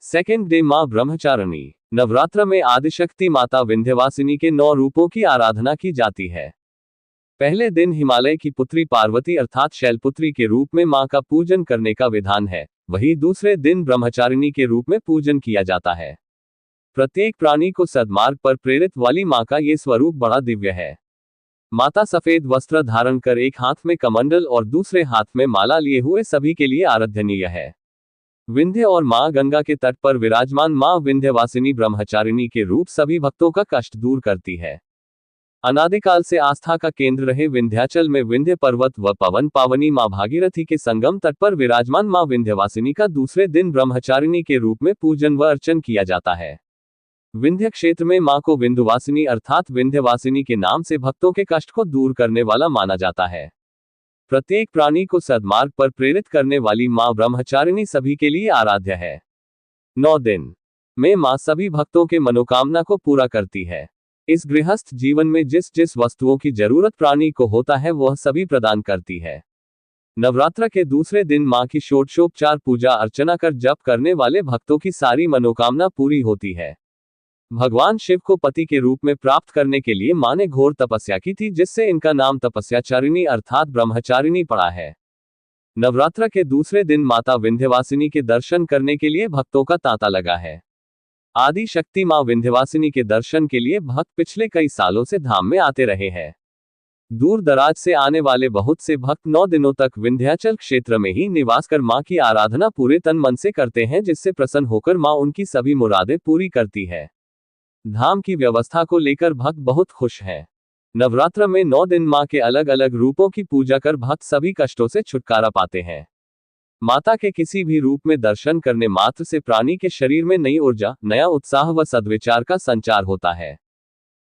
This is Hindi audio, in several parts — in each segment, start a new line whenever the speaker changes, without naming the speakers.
सेकेंड डे मां ब्रह्मचारिणी। नवरात्र में आदिशक्ति माता विंध्यवासिनी के 9 रूपों की आराधना की जाती है। पहले दिन हिमालय की पुत्री पार्वती अर्थात शैलपुत्री के रूप में मां का पूजन करने का विधान है, वहीं दूसरे दिन ब्रह्मचारिणी के रूप में पूजन किया जाता है। प्रत्येक प्राणी को सद्मार्ग पर प्रेरित वाली मां का ये स्वरूप बड़ा दिव्य है। माता सफेद वस्त्र धारण कर एक हाथ में कमंडल और दूसरे हाथ में माला लिए हुए सभी के लिए आराधनीय है। विंध्य और मां गंगा के तट पर विराजमान मां विंध्यवासिनी ब्रह्मचारिणी के रूप सभी भक्तों का कष्ट दूर करती है। अनादिकाल से आस्था का केंद्र रहे विंध्याचल में विंध्य पर्वत व पवन पावनी मां भागीरथी के संगम तट पर विराजमान मां विंध्यवासिनी का दूसरे दिन ब्रह्मचारिणी के रूप में पूजन व अर्चन किया जाता है। विंध्य क्षेत्र में मां को विंध्यवासिनी अर्थात विंध्यवासिनी के नाम से भक्तों के कष्ट को दूर करने वाला माना जाता है। प्रत्येक प्राणी को सद्मार्ग पर प्रेरित करने वाली मां ब्रह्मचारिणी सभी के लिए आराध्य है। 9 दिन में मां सभी भक्तों के मनोकामना को पूरा करती है। इस गृहस्थ जीवन में जिस जिस वस्तुओं की जरूरत प्राणी को होता है वह सभी प्रदान करती है। नवरात्र के दूसरे दिन मां की षोडशोपचार पूजा अर्चना कर जप करने वाले भक्तों की सारी मनोकामना पूरी होती है। भगवान शिव को पति के रूप में प्राप्त करने के लिए मां ने घोर तपस्या की थी, जिससे इनका नाम तपस्याचारिणी अर्थात ब्रह्मचारिणी पड़ा है। नवरात्र के दूसरे दिन माता विंध्यवासिनी के दर्शन करने के लिए भक्तों का तांता लगा है। आदि शक्ति मां विंध्यवासिनी के दर्शन के लिए भक्त पिछले कई सालों से धाम में आते रहे हैं। दूर दराज से आने वाले बहुत से भक्त 9 दिनों तक विंध्याचल क्षेत्र में ही निवास कर मां की आराधना पूरे तन मन से करते हैं, जिससे प्रसन्न होकर मां उनकी सभी मुरादें पूरी करती है। धाम की व्यवस्था को लेकर भक्त बहुत खुश हैं। नवरात्र में 9 दिन मां के अलग अलग रूपों की पूजा कर भक्त सभी कष्टों से छुटकारा पाते हैं। माता के किसी भी रूप में दर्शन करने मात्र से प्राणी के शरीर में नई ऊर्जा, नया उत्साह व सद्विचार का संचार होता है।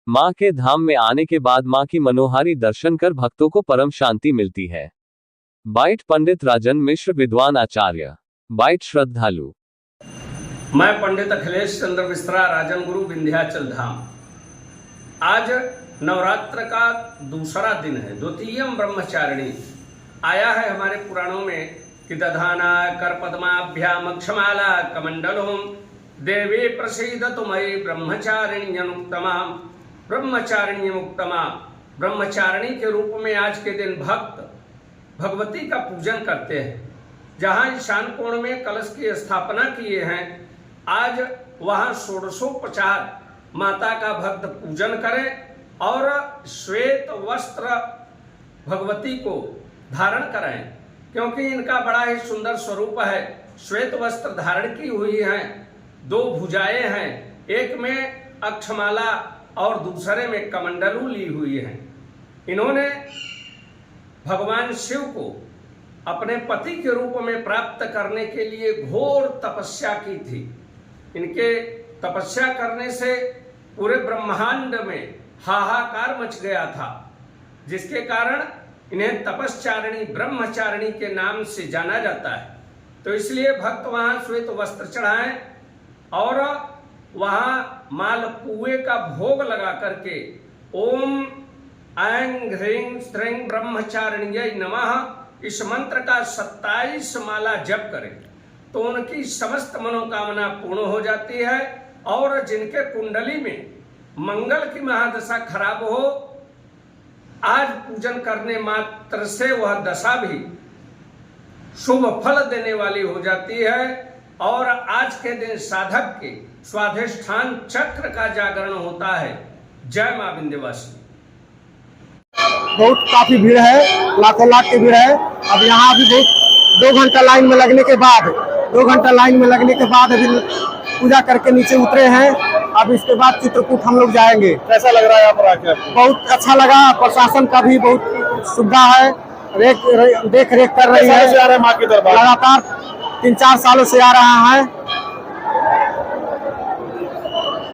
मां के धाम में आने के बाद मां की मनोहारी दर्शन कर भक्तों को परम शांति मिलती है। बाइट पंडित राजन मिश्र, विद्वान आचार्य। बाइट श्रद्धालु।
मैं पंडित अखिलेश चंद्र मिश्रा, राजन गुरु, विंध्याचल धाम। आज नवरात्र का दूसरा दिन है। द्वितीयम ब्रह्मचारिणी आया है हमारे पुराणों में कि दधाना करपद्माभ्याम अक्षमाला कमंडलों देवी प्रसीदतु मयि ब्रह्मचारिण्यनुत्तमा। ब्रह्मचारिण्यमुत्तमा ब्रह्मचारिणी के रूप में आज के दिन भक्त भगवती का पूजन करते हैं। जहाँ ईशान कोण में कलश की स्थापना किए हैं, आज वहाँ षोडशोपचार माता का भक्त पूजन करें और श्वेत वस्त्र भगवती को धारण कराएं, क्योंकि इनका बड़ा ही सुंदर स्वरूप है। श्वेत वस्त्र धारण की हुई हैं, 2 भुजाएं हैं, एक में अक्षमाला और दूसरे में कमंडलू ली हुई हैं। इन्होंने भगवान शिव को अपने पति के रूप में प्राप्त करने के लिए घोर तपस्या की थी। इनके तपस्या करने से पूरे ब्रह्मांड में हाहाकार मच गया था, जिसके कारण इन्हें तपस्चारिणी ब्रह्मचारिणी के नाम से जाना जाता है। तो इसलिए भक्त वहां श्वेत वस्त्र चढ़ाएं और वहां मालपुए का भोग लगा करके ओम ऐं ह्रीं श्रीं ब्रह्मचारिण्यै नमः इस मंत्र का 27 माला जप करें तो उनकी समस्त मनोकामना पूर्ण हो जाती है। और जिनके कुंडली में मंगल की महादशा खराब हो, आज पूजन करने मात्र से वह दशा भी शुभ फल देने वाली हो जाती है। और आज के दिन साधक के स्वाधिष्ठान चक्र का जागरण होता है। जय मां विंध्यवासिनी।
बहुत काफी भीड़ है, लाखों लाख की भीड़ है। अब यहाँ भी बहुत 2 घंटा लाइन में लगने के बाद अभी पूजा करके नीचे उतरे हैं। अब इसके बाद चित्रकूट हम लोग जाएंगे।
कैसा लग रहा है यहाँ पर आके?
बहुत अच्छा लगा। प्रशासन का भी बहुत सुविधा है, देख रेख कर रही है।
माँ की दरबार
लगातार 3-4 सालों से आ रहा है।